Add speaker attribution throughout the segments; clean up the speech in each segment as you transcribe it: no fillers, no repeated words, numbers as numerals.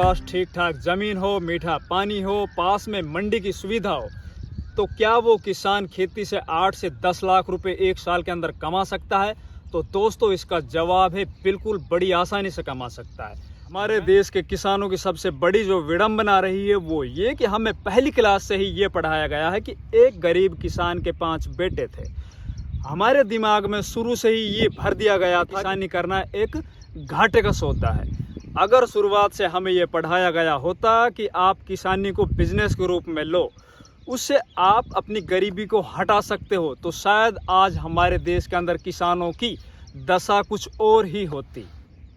Speaker 1: पास ठीक ठाक ज़मीन हो, मीठा पानी हो, पास में मंडी की सुविधा हो, तो क्या वो किसान खेती से 8 से 10 लाख रुपए एक साल के अंदर कमा सकता है? तो दोस्तों इसका जवाब है बिल्कुल, बड़ी आसानी से कमा सकता है। हमारे देश के किसानों की सबसे बड़ी जो विडंबना रही है वो ये कि हमें पहली क्लास से ही ये पढ़ाया गया है कि एक गरीब किसान के 5 बेटे थे। हमारे दिमाग में शुरू से ही ये भर दिया गया था किसानी करना एक घाटे का सौदा है। अगर शुरुआत से हमें ये पढ़ाया गया होता कि आप किसानी को बिजनेस के रूप में लो, उससे आप अपनी गरीबी को हटा सकते हो, तो शायद आज हमारे देश के अंदर किसानों की दशा कुछ और ही होती।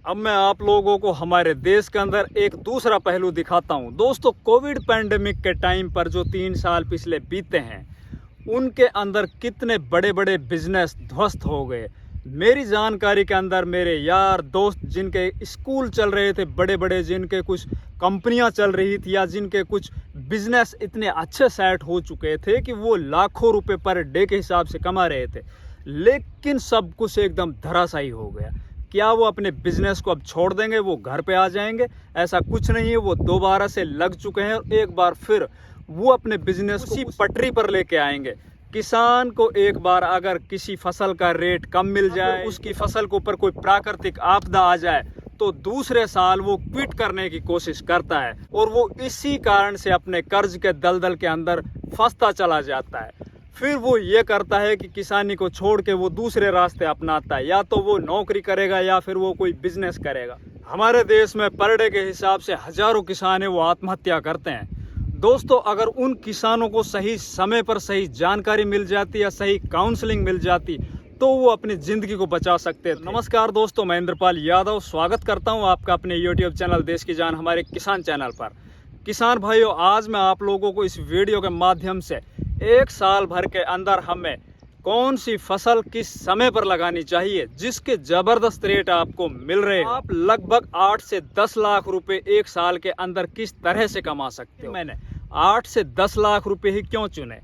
Speaker 1: अब मैं आप लोगों को हमारे देश के अंदर एक दूसरा पहलू दिखाता हूँ। दोस्तों, कोविड पैंडेमिक के टाइम पर जो 3 साल पिछले बीते हैं, उनके अंदर कितने बड़े बड़े बिजनेस ध्वस्त हो गए। मेरी जानकारी के अंदर मेरे यार दोस्त जिनके स्कूल चल रहे थे बड़े बड़े, जिनके कुछ कंपनियां चल रही थी या जिनके कुछ बिजनेस इतने अच्छे सेट हो चुके थे कि वो लाखों रुपए पर डे के हिसाब से कमा रहे थे, लेकिन सब कुछ एकदम धराशायी हो गया। क्या वो अपने बिजनेस को अब छोड़ देंगे, वो घर पे आ जाएंगे? ऐसा कुछ नहीं है। वो दोबारा से लग चुके हैं और एक बार फिर वो अपने बिजनेस को उसी पटरी पर लेके आएंगे। किसान को एक बार अगर किसी फसल का रेट कम मिल जाए, उसकी फसल के ऊपर कोई प्राकृतिक आपदा आ जाए, तो दूसरे साल वो क्विट करने की कोशिश करता है और वो इसी कारण से अपने कर्ज के दलदल के अंदर फंसता चला जाता है। फिर वो ये करता है कि किसानी को छोड़ के वो दूसरे रास्ते अपनाता है, या तो वो नौकरी करेगा या फिर वो कोई बिजनेस करेगा। हमारे देश में पर डे के हिसाब से हजारों किसान है वो आत्महत्या करते हैं। दोस्तों, अगर उन किसानों को सही समय पर सही जानकारी मिल जाती या सही काउंसलिंग मिल जाती तो वो अपनी ज़िंदगी को बचा सकते थे। नमस्कार दोस्तों, मैं इंद्रपाल यादव स्वागत करता हूं आपका अपने YouTube चैनल देश की जान हमारे किसान चैनल पर। किसान भाइयों, आज मैं आप लोगों को इस वीडियो के माध्यम से एक साल भर के अंदर हमें कौन सी फसल किस समय पर लगानी चाहिए जिसके ज़बरदस्त रेट आपको मिल रहे हैं, आप लगभग 8 से 10 लाख रुपए एक साल के अंदर किस तरह से कमा सकते हो। मैंने 8 से 10 लाख रुपए ही क्यों चुने?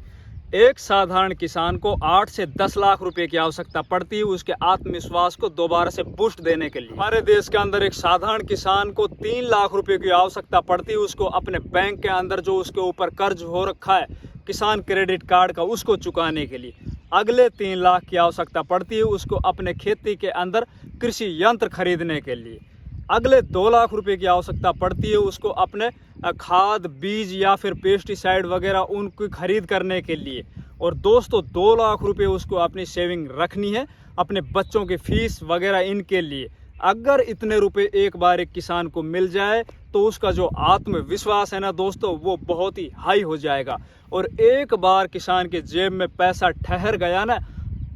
Speaker 1: एक साधारण किसान को 8 से 10 लाख रुपए की आवश्यकता पड़ती है उसके आत्मविश्वास को दोबारा से बूस्ट देने के लिए। हमारे देश के अंदर एक साधारण किसान को 3 लाख रुपए की आवश्यकता पड़ती है उसको अपने बैंक के अंदर जो उसके ऊपर कर्ज हो रखा है किसान क्रेडिट कार्ड का, उसको चुकाने के लिए। अगले 3 लाख की आवश्यकता पड़ती है उसको अपने खेती के अंदर कृषि यंत्र खरीदने के लिए। अगले 2 लाख रुपए की आवश्यकता पड़ती है उसको अपने खाद बीज या फिर पेस्टिसाइड वगैरह उनकी खरीद करने के लिए। और दोस्तों, 2 लाख रुपए उसको अपनी सेविंग रखनी है अपने बच्चों की फीस वगैरह इनके लिए। अगर इतने रुपए एक बार एक किसान को मिल जाए तो उसका जो आत्मविश्वास है ना दोस्तों, वो बहुत ही हाई हो जाएगा। और एक बार किसान के जेब में पैसा ठहर गया ना,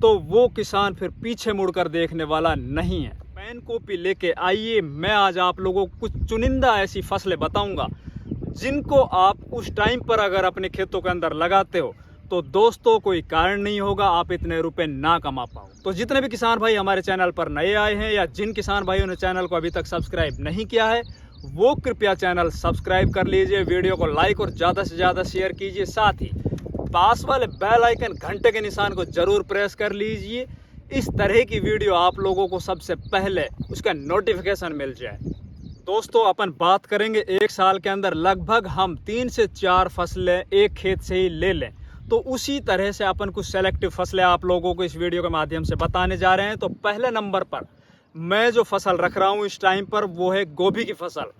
Speaker 1: तो वो किसान फिर पीछे मुड़कर देखने वाला नहीं है। पेन कॉपी लेके आइए, मैं आज आप लोगों को कुछ चुनिंदा ऐसी फसलें बताऊंगा जिनको आप उस टाइम पर अगर अपने खेतों के अंदर लगाते हो तो दोस्तों कोई कारण नहीं होगा आप इतने रुपए ना कमा पाओ। तो जितने भी किसान भाई हमारे चैनल पर नए आए हैं या जिन किसान भाइयों ने चैनल को अभी तक सब्सक्राइब नहीं किया है, वो कृपया चैनल सब्सक्राइब कर लीजिए, वीडियो को लाइक और ज़्यादा से ज़्यादा शेयर कीजिए। साथ ही पास वाले बेल आइकन घंटे के निशान को जरूर प्रेस कर लीजिए, इस तरह की वीडियो आप लोगों को सबसे पहले उसका नोटिफिकेशन मिल जाए। दोस्तों, अपन बात करेंगे एक साल के अंदर लगभग हम 3 से 4 फसलें एक खेत से ही ले लें, तो उसी तरह से अपन कुछ सेलेक्टिव फसलें आप लोगों को इस वीडियो के माध्यम से बताने जा रहे हैं। तो पहले नंबर पर मैं जो फसल रख रहा हूँ इस टाइम पर वो है गोभी की फसल।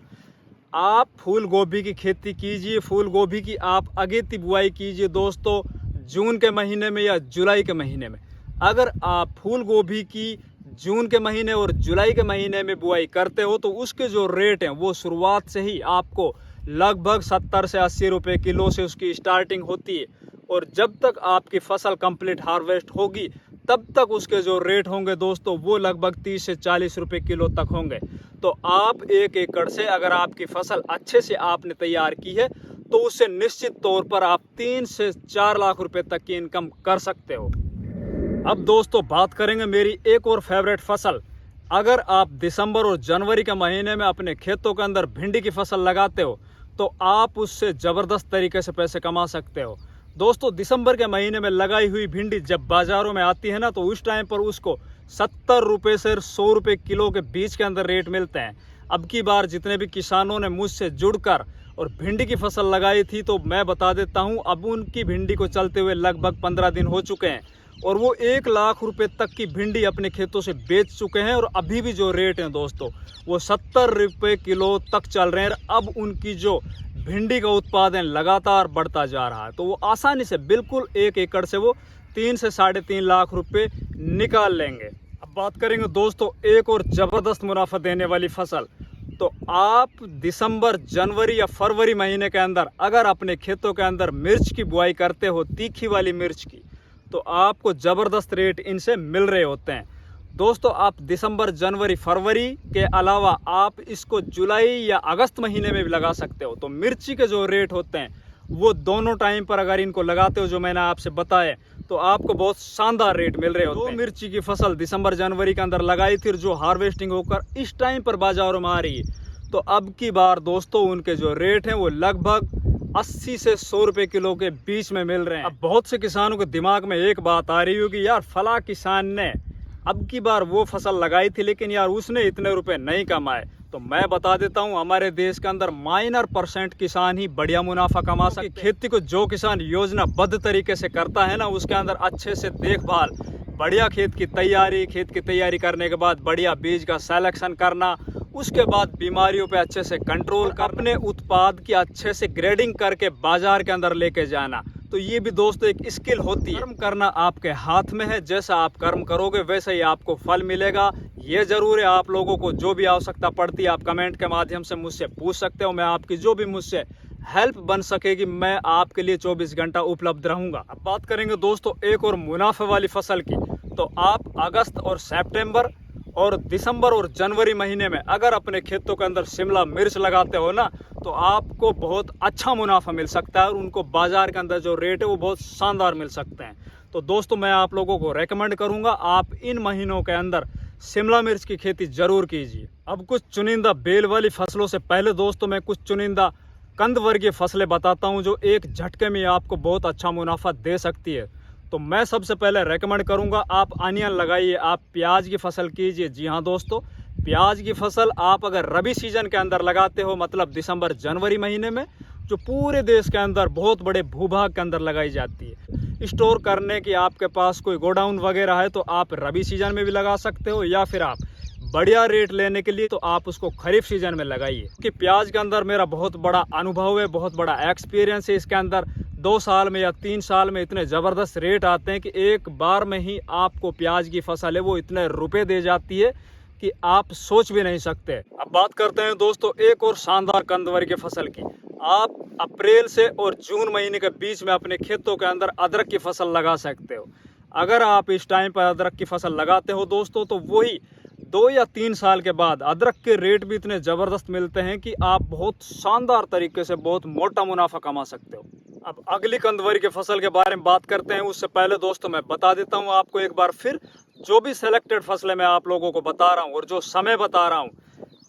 Speaker 1: आप फूल गोभी की खेती कीजिए, फूल गोभी की आप अगेती बुआई कीजिए दोस्तों, जून के महीने में या जुलाई के महीने में। अगर आप फूल गोभी की जून के महीने और जुलाई के महीने में बुआई करते हो तो उसके जो रेट हैं वो शुरुआत से ही आपको लगभग 70 से 80 रुपये किलो से उसकी स्टार्टिंग होती है। और जब तक आपकी फसल कंप्लीट हार्वेस्ट होगी तब तक उसके जो रेट होंगे दोस्तों वो लगभग 30 से 40 रुपये किलो तक होंगे। तो आप 1 एकड़ से अगर आपकी फसल अच्छे से आपने तैयार की है तो उससे निश्चित तौर पर आप 3 से 4 लाख रुपए तक की इनकम कर सकते हो। अब दोस्तों बात करेंगे मेरी एक और फेवरेट फसल। अगर आप दिसंबर और जनवरी के महीने में अपने खेतों के अंदर भिंडी की फसल लगाते हो तो आप उससे ज़बरदस्त तरीके से पैसे कमा सकते हो। दोस्तों, दिसंबर के महीने में लगाई हुई भिंडी जब बाज़ारों में आती है ना, तो उस टाइम पर उसको 70 रुपये से 100 रुपये किलो के बीच के अंदर रेट मिलते हैं। अब की बार जितने भी किसानों ने मुझसे जुड़कर और भिंडी की फसल लगाई थी, तो मैं बता देता हूं, अब उनकी भिंडी को चलते हुए लगभग 15 दिन हो चुके हैं और वो 1 लाख रुपए तक की भिंडी अपने खेतों से बेच चुके हैं। और अभी भी जो रेट हैं दोस्तों, वो 70 रुपये किलो तक चल रहे हैं। अब उनकी जो भिंडी का उत्पादन लगातार बढ़ता जा रहा है, तो वो आसानी से बिल्कुल 1 एकड़ से वो 3 से 3.5 लाख रुपए निकाल लेंगे। अब बात करेंगे दोस्तों एक और ज़बरदस्त मुनाफा देने वाली फसल। तो आप दिसंबर, जनवरी या फरवरी महीने के अंदर अगर अपने खेतों के अंदर मिर्च की बुआई करते हो, तीखी वाली मिर्च की, तो आपको ज़बरदस्त रेट इनसे मिल रहे होते हैं। दोस्तों आप दिसंबर, जनवरी, फरवरी के अलावा आप इसको जुलाई या अगस्त महीने में भी लगा सकते हो। तो मिर्ची के जो रेट होते हैं वो दोनों टाइम पर अगर इनको लगाते हो, जो मैंने आपसे बताया, तो आपको बहुत शानदार रेट मिल रहे होते हैं। मिर्ची की फसल दिसंबर, जनवरी के अंदर लगाई थी, जो हार्वेस्टिंग होकर इस टाइम पर बाजारों में आ रही है, तो अब की बार दोस्तों उनके जो रेट हैं वो लगभग 80 से 100 रुपए किलो के बीच में मिल रहे हैं। अब बहुत से किसानों के दिमाग में एक बात आ रही होगी, यार फला किसान ने अब की बार वो फसल लगाई थी लेकिन यार उसने इतने रुपए नहीं कमाए। तो मैं बता देता हूं, हमारे देश के अंदर माइनर % किसान ही बढ़िया मुनाफा कमा सकते। खेती को जो किसान योजनाबद्ध तरीके से करता है ना, उसके अंदर अच्छे से देखभाल, बढ़िया खेत की तैयारी करने के बाद बढ़िया बीज का सिलेक्शन करना, उसके बाद बीमारियों पे अच्छे से कंट्रोल कर, अपने उत्पाद की अच्छे से ग्रेडिंग करके बाजार के अंदर लेके जाना, तो ये भी दोस्तों एक स्किल होती है। कर्म करना आपके हाथ में है, जैसा आप कर्म करोगे वैसे ही आपको फल मिलेगा। ये जरूर है, आप लोगों को जो भी आवश्यकता पड़ती है आप कमेंट के माध्यम से मुझसे पूछ सकते हो। मैं आपकी जो भी मुझसे हेल्प बन सकेगी मैं आपके लिए 24 घंटा उपलब्ध रहूंगा। अब बात करेंगे दोस्तों एक और मुनाफे वाली फसल की। तो आप अगस्त और सितंबर और दिसंबर और जनवरी महीने में अगर अपने खेतों के अंदर शिमला मिर्च लगाते हो ना, तो आपको बहुत अच्छा मुनाफा मिल सकता है और उनको बाजार के अंदर जो रेट है वो बहुत शानदार मिल सकते हैं। तो दोस्तों मैं आप लोगों को रेकमेंड करूंगा आप इन महीनों के अंदर शिमला मिर्च की खेती जरूर कीजिए। अब कुछ चुनिंदा बेल वाली फसलों से पहले दोस्तों मैं कुछ चुनिंदा कंद वर्गीय फसलें बताता हूं जो एक झटके में आपको बहुत अच्छा मुनाफा दे सकती है। तो मैं सबसे पहले रेकमेंड करूंगा आप अनियन लगाइए, आप प्याज की फसल कीजिए। जी हाँ दोस्तों, प्याज की फसल आप अगर रबी सीजन के अंदर लगाते हो, मतलब दिसंबर, जनवरी महीने में, जो पूरे देश के अंदर बहुत बड़े भूभाग के अंदर लगाई जाती है। स्टोर करने की आपके पास कोई गोडाउन वगैरह है तो आप रबी सीजन में भी लगा सकते हो, या फिर आप बढ़िया रेट लेने के लिए तो आप उसको खरीफ सीजन में लगाइए। कि प्याज के अंदर मेरा बहुत बड़ा अनुभव है, बहुत बड़ा एक्सपीरियंस है। इसके अंदर 2 साल में या 3 साल में इतने ज़बरदस्त रेट आते हैं कि एक बार में ही आपको प्याज की फसल है वो इतने रुपए दे जाती है कि आप सोच भी नहीं सकते। अब बात करते हैं दोस्तों एक और शानदार कंद वर्गीय फसल की। आप अप्रैल से और जून महीने के बीच में अपने खेतों के अंदर अदरक की फसल लगा सकते हो। अगर आप इस टाइम पर अदरक की फसल लगाते हो दोस्तों, तो वही 2 या 3 साल के बाद अदरक के रेट भी इतने ज़बरदस्त मिलते हैं कि आप बहुत शानदार तरीके से बहुत मोटा मुनाफा कमा सकते हो। अब अगली कंद वर्गीय फसल के बारे में बात करते हैं। उससे पहले दोस्तों मैं बता देता हूं आपको एक बार फिर, जो भी सिलेक्टेड फसलें मैं आप लोगों को बता रहा हूं और जो समय बता रहा हूं,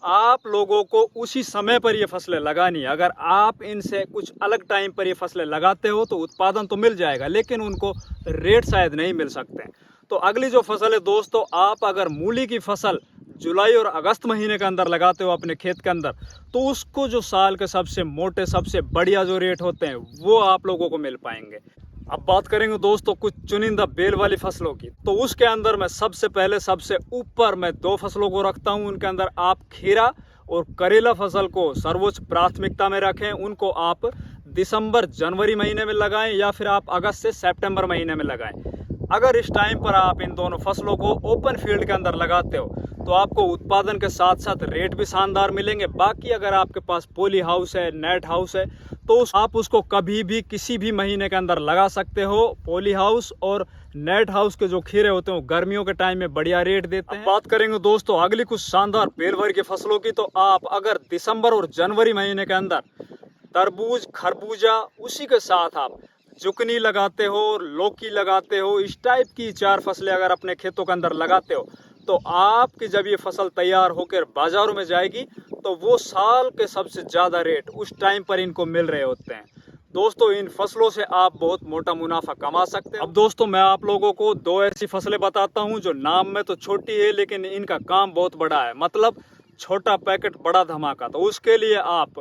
Speaker 1: आप लोगों को उसी समय पर ये फसलें लगानी है। अगर आप इनसे कुछ अलग टाइम पर ये फसलें लगाते हो तो उत्पादन तो मिल जाएगा, लेकिन उनको रेट शायद नहीं मिल सकते। तो अगली जो फसल है दोस्तों, आप अगर मूली की फसल जुलाई और अगस्त महीने के अंदर लगाते हो अपने खेत के अंदर, तो उसको जो साल के सबसे मोटे, सबसे बढ़िया जो रेट होते हैं वो आप लोगों को मिल पाएंगे। अब बात करेंगे दोस्तों कुछ चुनिंदा बेल वाली फसलों की। तो उसके अंदर मैं सबसे पहले सबसे ऊपर मैं 2 फसलों को रखता हूं। उनके अंदर आप खीरा और करेला फसल को सर्वोच्च प्राथमिकता में रखें। उनको आप दिसंबर, जनवरी महीने में लगाएं या फिर आप अगस्त से सितंबर महीने में लगाएं। अगर इस टाइम पर आप इन दोनों फसलों को ओपन फील्ड के अंदर लगाते हो तो आपको उत्पादन के साथ साथ रेट भी शानदार मिलेंगे। बाकी अगर आपके पास पॉली हाउस है, नेट हाउस है, तो आप उसको कभी भी किसी भी महीने के अंदर लगा सकते हो। पॉली हाउस और नेट हाउस के जो खीरे होते हैं वो गर्मियों के टाइम में बढ़िया रेट देते हैं। बात करेंगे दोस्तों अगली कुछ शानदार बेल वर्गीय फसलों की। तो आप अगर दिसंबर और जनवरी महीने के अंदर तरबूज, खरबूजा, उसी के साथ आप जुकनी लगाते हो, लौकी लगाते हो, इस टाइप की 4 फसलें अगर अपने खेतों के अंदर लगाते हो, तो आपकी जब ये फसल तैयार होकर बाजारों में जाएगी तो वो साल के सबसे ज़्यादा रेट उस टाइम पर इनको मिल रहे होते हैं। दोस्तों इन फसलों से आप बहुत मोटा मुनाफा कमा सकते हैं। अब दोस्तों मैं आप लोगों को 2 ऐसी फसलें बताता हूं जो नाम में तो छोटी है लेकिन इनका काम बहुत बड़ा है। मतलब छोटा पैकेट बड़ा धमाका। तो उसके लिए आप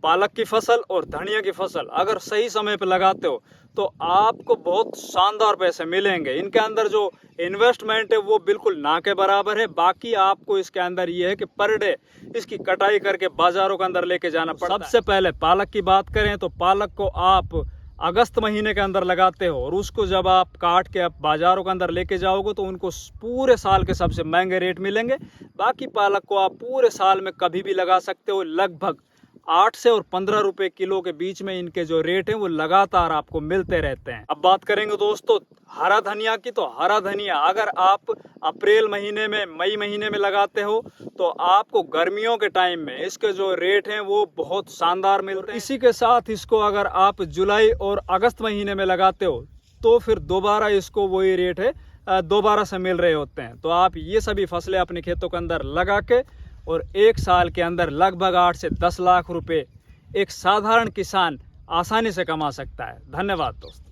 Speaker 1: पालक की फसल और धनिया की फसल अगर सही समय पे लगाते हो तो आपको बहुत शानदार पैसे मिलेंगे। इनके अंदर जो इन्वेस्टमेंट है वो बिल्कुल ना के बराबर है। बाकी आपको इसके अंदर ये है कि पर डे इसकी कटाई करके बाजारों के अंदर लेके जाना पड़ता है। सबसे पहले पालक की बात करें तो पालक को आप अगस्त महीने के अंदर लगाते हो और उसको जब आप काट के आप बाजारों के अंदर लेके जाओगे तो उनको पूरे साल के सबसे महंगे रेट मिलेंगे। बाकी पालक को आप पूरे साल में कभी भी लगा सकते हो। लगभग 8 से और 15 रुपए किलो के बीच में इनके जो रेट हैं वो लगातार आपको मिलते रहते हैं। अब बात करेंगे दोस्तों हरा धनिया की। तो हरा धनिया अगर आप अप्रैल महीने में मई महीने में लगाते हो तो आपको गर्मियों के टाइम में इसके जो रेट हैं वो बहुत शानदार मिलते हैं। इसी के साथ इसको अगर आप जुलाई और अगस्त महीने में लगाते हो तो फिर दोबारा इसको वही रेट है दोबारा से मिल रहे होते हैं। तो आप ये सभी फसलें अपने खेतों के अंदर लगा के और एक साल के अंदर लगभग 8 से 10 लाख रुपए एक साधारण किसान आसानी से कमा सकता है। धन्यवाद दोस्तों।